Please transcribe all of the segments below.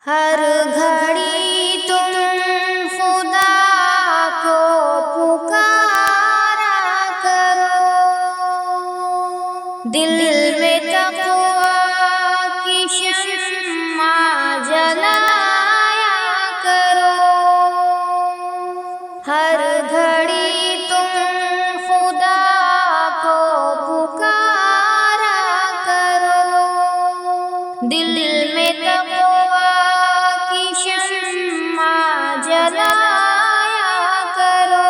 ہر گھڑی تم خدا کو پکارا کرو، دل میں تقویٰ کی شمع جلایا کرو۔ ہر گھڑی تم خدا کو پکارا کرو، دل میں تقویٰ کی شمع جلایا کرو۔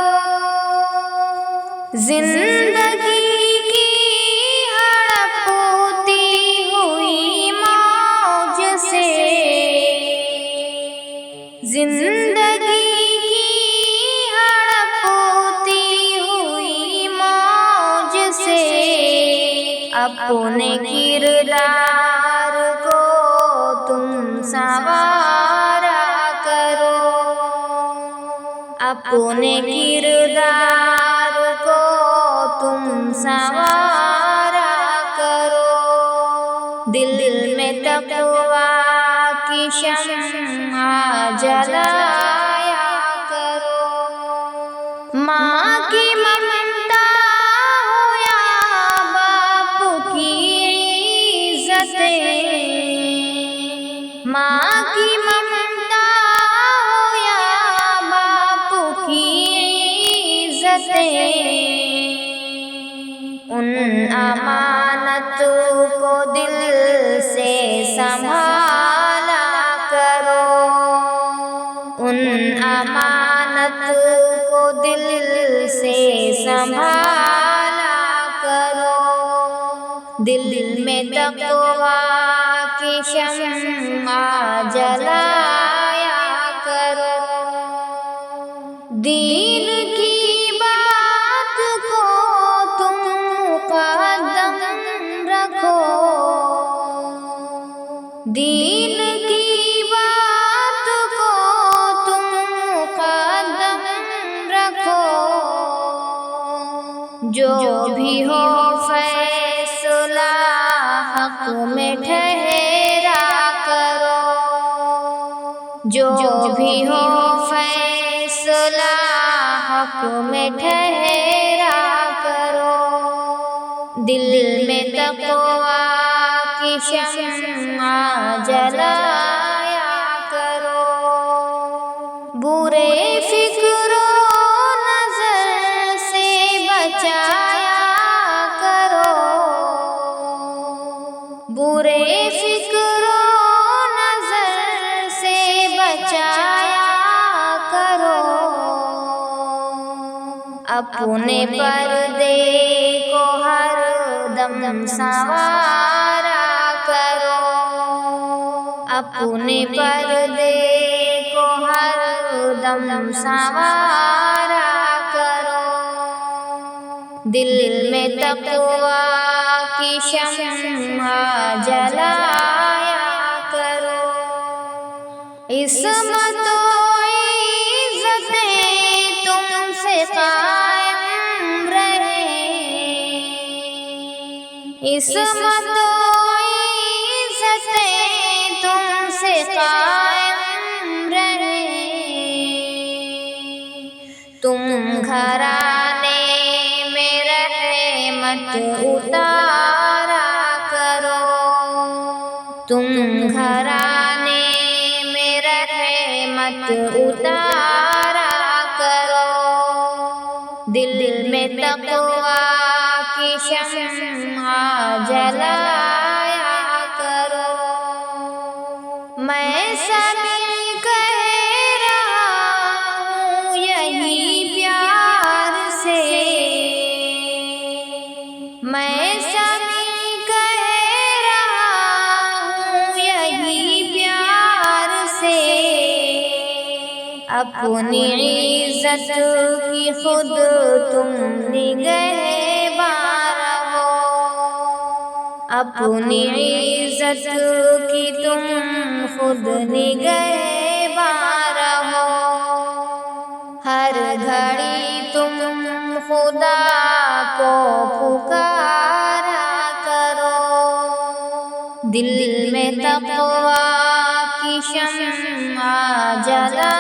زندگی کی ہڑپتی ہوئی موج سے، زندگی کی ہڑپتی ہوئی موج سے، اپنے کردار کو تم سنوارا کرو، اپنے کردار کو تم سنوارا کرو، دل میں تقویٰ کی شمع جلایا کرو۔ ماں کی ممتا ہو یا باپ کی عزتیں، ماں کی ممتا ہو یا باپ کی عزتیں، ان امانت کو دل سے سنبھالا کرو، ان امانت کو دل سے سنبھالا کرو، دل میں تقویٰ کی شمع جلایا کرو۔ دین کی بات کو تم مقدم رکھو، دین کی بات کو تم مقدم رکھو، جو بھی ہو فیصلہ حق میں ٹھہرا کرو، جو بھی ہو فیصلہ حق میں ٹھہرا کرو، دل میں تقویٰ کی شمع جلایا کرو۔ برے فکر و نظر سے بچایا کرو، برے فکر و نظر سے بچایا کرو، اپنے پردے کو ہر دم سنوارا کرو، اپنے پردے کو ہر دم سنوارا کرو، دل میں تقویٰ کی شمع جلایا کرو۔ عصمت و عزتیں تم سے قائم رہے، عصمت و عزتیں تم سے قائم رہے، تم گھرانے میں رحمت اتارا کرو، تم گھرانے میں رحمت اتارا کرو، دل میں تقویٰ کی شمع جلایا کرو۔ میں سبھی کہہ رہا ہوں یہی پیار سے، میں سبھی کہہ رہا ہوں یہی پیار سے، اپنی عزت کی خود تم نگہبان رہو، اپنی عزت کی تم خود نگہبان رہو، ہر گھڑی تم خدا کو پکارا کرو، دل میں تقویٰ کی شمع جلا